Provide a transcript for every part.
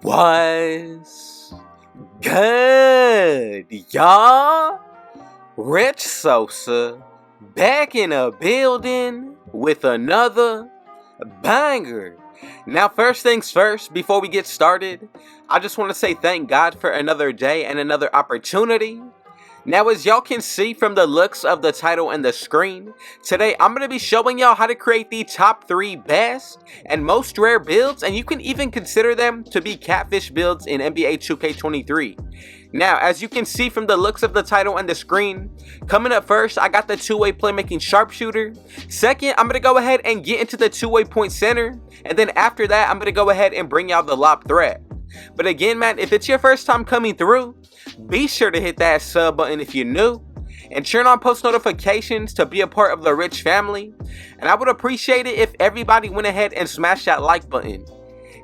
What's good, y'all? Rich Sosa back in a building with another banger. Now, first things first, before we get started, I just want to say thank God for another day and another opportunity. Now, as y'all can see from the looks of the title and the screen, today I'm going to be showing y'all how to create the top 3 best and most rare builds, and you can even consider them to be catfish builds in NBA 2K23. Now, as you can see from the looks of the title and the screen, coming up first, I got the two-way playmaking sharpshooter. Second, I'm going to go ahead and get into the two-way point center, and then after that, I'm going to go ahead and bring y'all the lob threat. But again, man, if it's your first time coming through, be sure to hit that sub button if you're new, and turn on post notifications to be a part of the Rich family. And I would appreciate it if everybody went ahead and smashed that like button.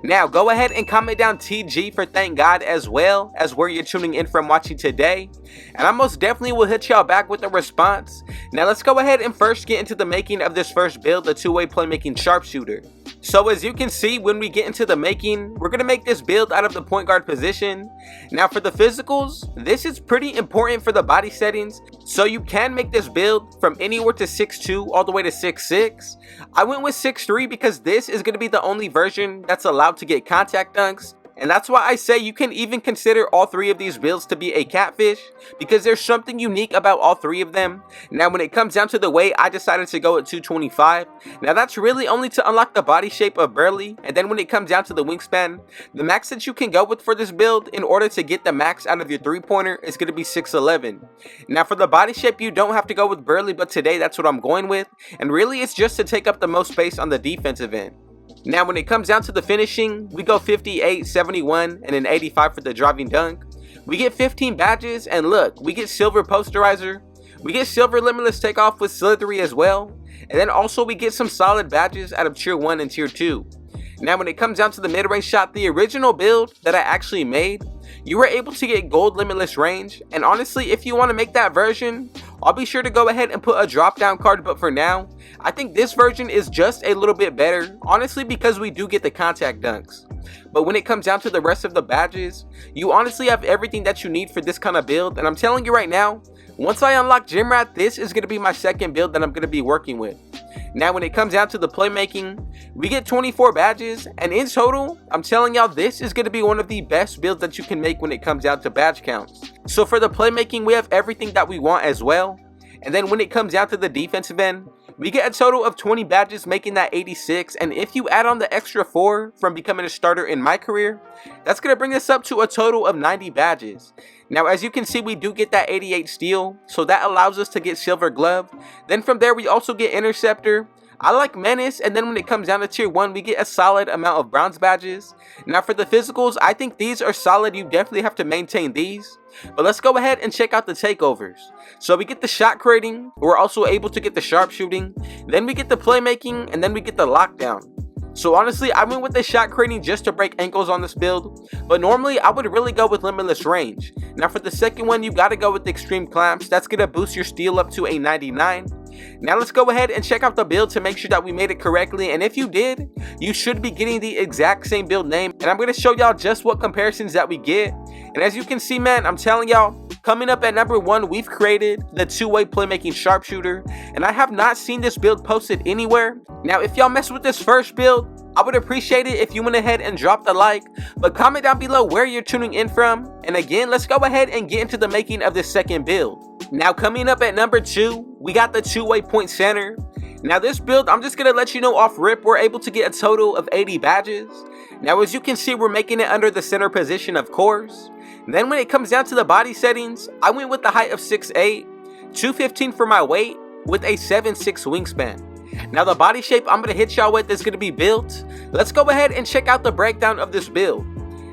Now, go ahead and comment down TG for thank God, as well as where you're tuning in from watching today, and I most definitely will hit y'all back with a response. Now, let's go ahead and first get into the making of this first build, the two-way playmaking sharpshooter. So as you can see, when we get into the making, we're going to make this build out of the point guard position. Now, for the physicals, this is pretty important for the body settings, so you can make this build from anywhere to 6'2 all the way to 6'6. I went with 6'3 because this is going to be the only version that's allowed to get contact dunks. And that's why I say you can even consider all 3 of these builds to be a catfish, because there's something unique about all 3 of them. Now, when it comes down to the weight, I decided to go at 225. Now, that's really only to unlock the body shape of Burley, and then when it comes down to the wingspan, the max that you can go with for this build in order to get the max out of your 3-pointer is going to be 6'11". Now, for the body shape, you don't have to go with Burley, but today that's what I'm going with, and really it's just to take up the most space on the defensive end. Now, when it comes down to the finishing, we go 58, 71, and an 85 for the driving dunk. We get 15 badges, and look, we get silver posterizer. We get silver limitless takeoff with slithery as well. And then also we get some solid badges out of tier 1 and tier 2. Now, when it comes down to the mid-range shot, the original build that I actually made, you were able to get gold limitless range. And honestly, if you want to make that version, I'll be sure to go ahead and put a drop down card, but for now, I think this version is just a little bit better, honestly, because we do get the contact dunks. But when it comes down to the rest of the badges, you honestly have everything that you need for this kind of build, and I'm telling you right now, once I unlock Gym Rat, this is going to be my second build that I'm going to be working with. Now, when it comes down to the playmaking, we get 24 badges, and in total, I'm telling y'all, this is going to be one of the best builds that you can make when it comes down to badge counts. So for the playmaking, we have everything that we want as well. And then when it comes down to the defensive end, we get a total of 20 badges, making that 86, and if you add on the extra 4 from becoming a starter in my career, that's going to bring us up to a total of 90 badges. Now, as you can see, we do get that 88 steal, so that allows us to get silver glove. Then from there, we also get interceptor. I like menace, and then when it comes down to tier 1, we get a solid amount of bronze badges. Now, for the physicals, I think these are solid. You definitely have to maintain these. But let's go ahead and check out the takeovers. So we get the shot creating, we're also able to get the sharpshooting, then we get the playmaking, and then we get the lockdown. So honestly, I went with the shot creating just to break ankles on this build, but normally I would really go with limitless range. Now for the second one, you gotta go with the extreme clamps. That's gonna boost your steal up to a 99. Now let's go ahead and check out the build to make sure that we made it correctly, and if you did, you should be getting the exact same build name, and I'm going to show y'all just what comparisons that we get. And as you can see, man, I'm telling y'all, coming up at number 1, we've created the two-way playmaking sharpshooter, and I have not seen this build posted anywhere. Now, if y'all mess with this first build, I would appreciate it if you went ahead and dropped a like, but comment down below where you're tuning in from. And again, let's go ahead and get into the making of this second build. Now, coming up at number 2, we got the two-way point center. Now, this build, I'm just going to let you know off rip, we're able to get a total of 80 badges. Now, as you can see, we're making it under the center position, of course. Then when it comes down to the body settings, I went with the height of 6'8", 215 for my weight, with a 7'6" wingspan. Now, the body shape I'm going to hit y'all with is going to be built. Let's go ahead and check out the breakdown of this build.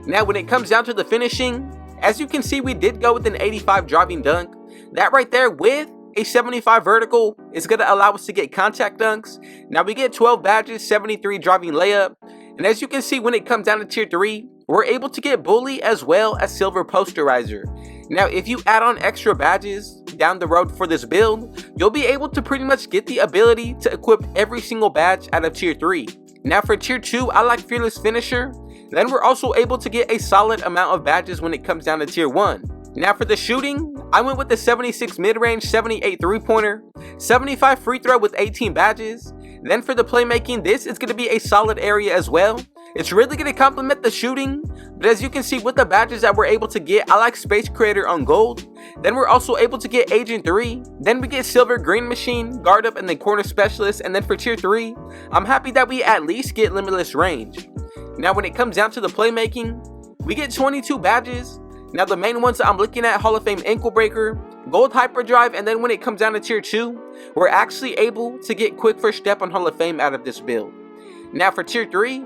Now, when it comes down to the finishing, as you can see, we did go with an 85 driving dunk. That right there with a 75 vertical is going to allow us to get contact dunks. Now, we get 12 badges, 73 driving layup. And as you can see, when it comes down to tier 3, we're able to get bully as well as silver posterizer. Now, if you add on extra badges down the road for this build, you'll be able to pretty much get the ability to equip every single badge out of tier 3. Now for tier 2, I like Fearless Finisher. Then we're also able to get a solid amount of badges when it comes down to tier 1. Now for the shooting, I went with the 76 mid-range, 78 3-pointer, 75 free throw with 18 badges. Then for the playmaking, this is going to be a solid area as well. It's really going to complement the shooting, but as you can see with the badges that we're able to get, I like Space Creator on gold. Then we're also able to get Agent 3. Then we get Silver Green Machine, Guard Up, and then Corner Specialist. And then for tier 3, I'm happy that we at least get Limitless Range. Now when it comes down to the playmaking, we get 22 badges. Now the main ones that I'm looking at, Hall of Fame Ankle Breaker, Gold Hyperdrive, and then when it comes down to tier 2, we're actually able to get Quick First Step on Hall of Fame out of this build. Now for tier 3,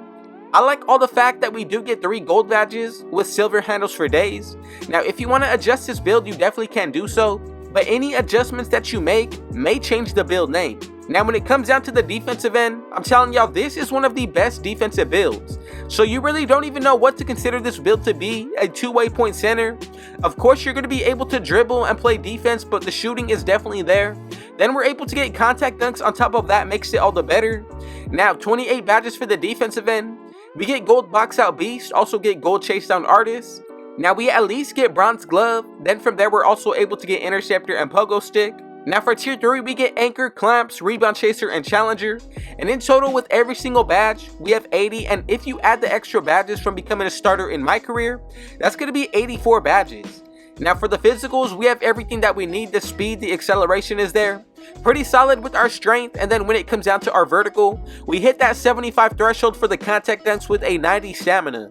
I like all the fact that we do get 3 gold badges with silver handles for days. Now if you want to adjust this build, you definitely can do so, but any adjustments that you make may change the build name. Now when it comes down to the defensive end, I'm telling y'all this is one of the best defensive builds. So you really don't even know what to consider this build to be, a two-way point center. Of course you're going to be able to dribble and play defense, but the shooting is definitely there. Then we're able to get contact dunks on top of that, makes it all the better. Now 28 badges for the defensive end. We get gold box out beast, also get gold chase down artist. Now we at least get bronze glove. Then from there we're also able to get interceptor and pogo stick. Now for tier 3, we get anchor, clamps, rebound chaser, and challenger. And in total with every single badge, we have 80. And if you add the extra badges from becoming a starter in my career, that's going to be 84 badges. Now for the physicals, we have everything that we need. The speed, the acceleration is there. Pretty solid with our strength. And then when it comes down to our vertical, we hit that 75 threshold for the contact dunks with a 90 stamina.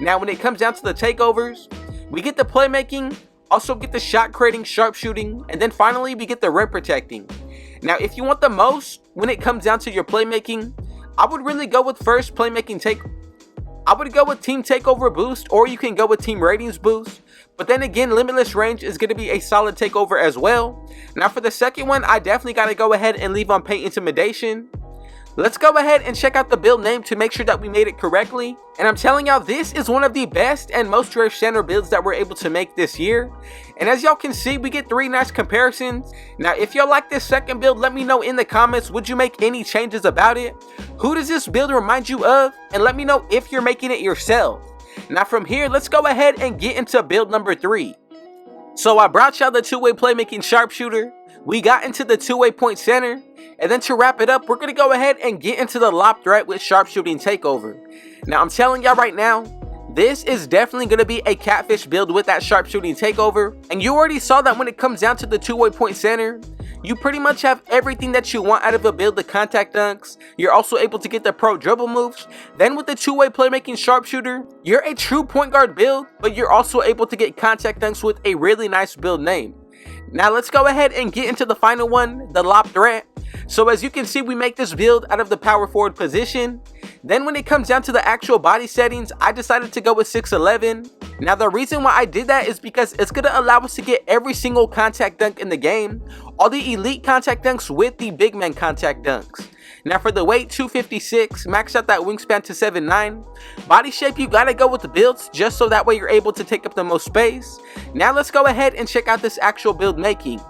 Now when it comes down to the takeovers, we get the playmaking, also get the shot creating, sharpshooting, and then finally we get the rim protecting. Now if you want the most when it comes down to your playmaking, I would really go with first playmaking I would go with team takeover boost, or you can go with team ratings boost. But then again, limitless range is going to be a solid takeover as well. Now for the second one, I definitely got to go ahead and leave on paint intimidation. Let's go ahead and check out the build name to make sure that we made it correctly. And I'm telling y'all, this is one of the best and most rare center builds that we're able to make this year. And as y'all can see, we get 3 nice comparisons. Now, if y'all like this second build, let me know in the comments, would you make any changes about it? Who does this build remind you of? And let me know if you're making it yourself. Now from here, let's go ahead and get into build number 3. So I brought y'all the two-way playmaking sharpshooter. We got into the two-way point center. And then to wrap it up, we're going to go ahead and get into the lob threat with sharpshooting takeover. Now I'm telling y'all right now, this is definitely going to be a catfish build with that sharpshooting takeover. And you already saw that when it comes down to the two-way point center, you pretty much have everything that you want out of a build. The contact dunks, you're also able to get the pro dribble moves. Then with the two-way playmaking sharpshooter, you're a true point guard build, but you're also able to get contact dunks with a really nice build name. Now let's go ahead and get into the final one, the lob threat. So as you can see, we make this build out of the power forward position. Then when it comes down to the actual body settings, I decided to go with 6'11". Now the reason why I did that is because it's going to allow us to get every single contact dunk in the game. All the elite contact dunks with the big man contact dunks. Now for the weight, 256, max out that wingspan to 7'9". Body shape, you gotta go with the builds, just so that way you're able to take up the most space. Now let's go ahead and check out this actual build making.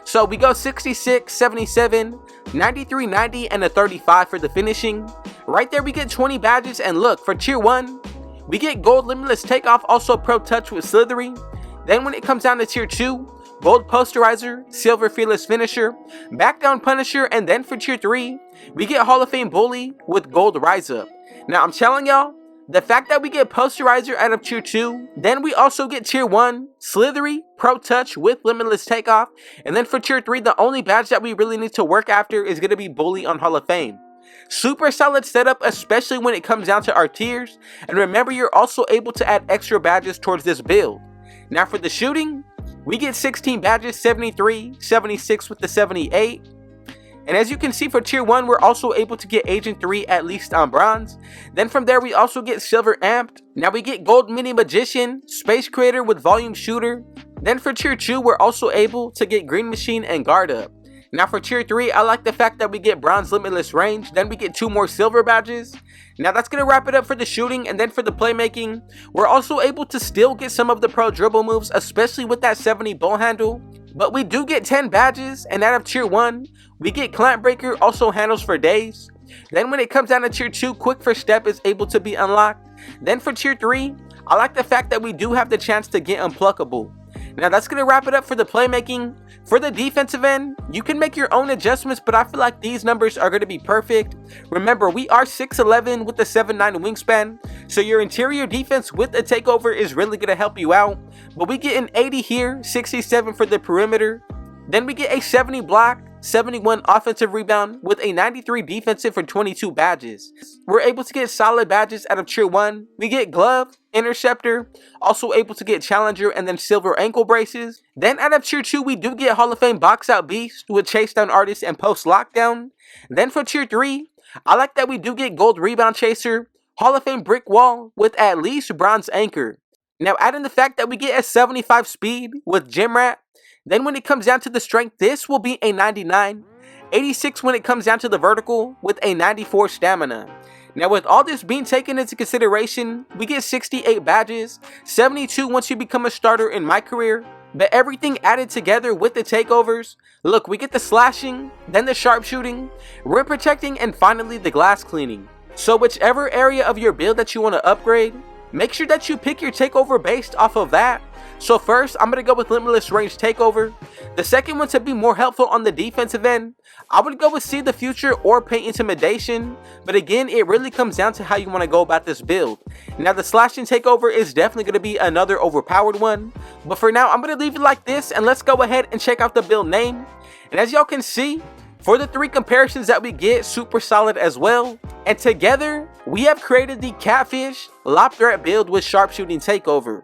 So we go 66, 77, 93, 90, and a 35 for the finishing. Right there we get 20 badges, and look, for tier 1, we get gold limitless takeoff, also pro touch with slithery. Then when it comes down to tier 2, gold posterizer, silver fearless finisher, back down punisher, and then for tier 3, we get Hall of Fame bully with gold rise up. Now I'm telling y'all, the fact that we get posterizer out of tier 2, then we also get tier 1, slithery, pro touch with limitless takeoff, and then for tier 3, the only badge that we really need to work after is going to be bully on Hall of Fame. Super solid setup, especially when it comes down to our tiers, and remember you're also able to add extra badges towards this build. Now for the shooting, we get 16 badges, 73, 76 with the 78. And as you can see for tier 1, we're also able to get Agent 3 at least on bronze. Then from there we also get silver amped. Now we get gold mini magician, space creator with volume shooter. Then for tier 2, we're also able to get green machine and guard up. Now for tier 3, I like the fact that we get bronze limitless range. Then we get 2 more silver badges. Now that's going to wrap it up for the shooting. And then for the playmaking, we're also able to still get some of the pro dribble moves, especially with that 70 ball handle. But we do get 10 badges, and out of tier 1, we get clamp breaker, also handles for days. Then when it comes down to tier 2, quick first step is able to be unlocked. Then for tier 3, I like the fact that we do have the chance to get unpluckable. Now that's going to wrap it up for the playmaking. For the defensive end, you can make your own adjustments, but I feel like these numbers are going to be perfect. Remember, we are 6'11 with the 7'9 wingspan, so your interior defense with the takeover is really going to help you out. But we get an 80 here, 67 for the perimeter. Then we get a 70 block, 71 offensive rebound with a 93 defensive for 22 badges. We're able to get solid badges out of tier 1. We get glove, interceptor, also able to get challenger and then silver ankle braces. Then out of tier 2 we do get Hall of Fame box out beast with chase down artist and post lockdown. Then for tier 3, I like that we do get gold rebound chaser, Hall of Fame brick wall with at least bronze anchor. Now adding the fact that we get a 75 speed with gym rat. Then when it comes down to the strength, this will be a 99, 86 when it comes down to the vertical with a 94 stamina. Now with all this being taken into consideration, we get 68 badges, 72 once you become a starter in my career. But everything added together with the takeovers, look, we get the slashing, then the sharpshooting, rim protecting, and finally the glass cleaning. So whichever area of your build that you want to upgrade, make sure that you pick your takeover based off of that. So first, I'm going to go with Limitless Range Takeover. The second one to be more helpful on the defensive end, I would go with See the Future or Paint Intimidation. But again, it really comes down to how you want to go about this build. Now the Slashing Takeover is definitely going to be another overpowered one. But for now, I'm going to leave it like this and let's go ahead and check out the build name. And as y'all can see, for the 3 comparisons that we get, super solid as well. And together, we have created the Catfish Lob Threat build with Sharpshooting Takeover.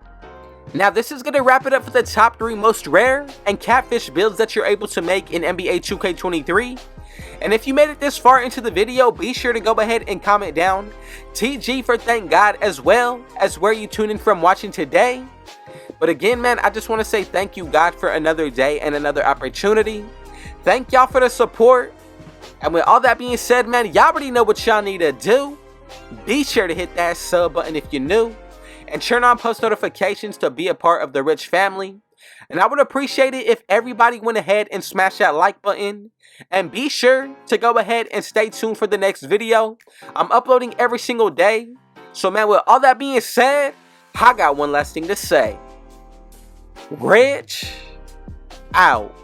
Now this is going to wrap it up for the top 3 most rare and catfish builds that you're able to make in NBA 2K23. And if you made it this far into the video, be sure to go ahead and comment down TG for thank God, as well as where you tune in from watching today. But again, man, I just want to say thank you God for another day and another opportunity. Thank y'all for the support. And with all that being said, man, y'all already know what y'all need to do. Be sure to hit that sub button if you're new. And turn on post notifications to be a part of the Rich family. And I would appreciate it if everybody went ahead and smashed that like button. And be sure to go ahead and stay tuned for the next video. I'm uploading every single day. So man, with all that being said, I got one last thing to say. Rich out.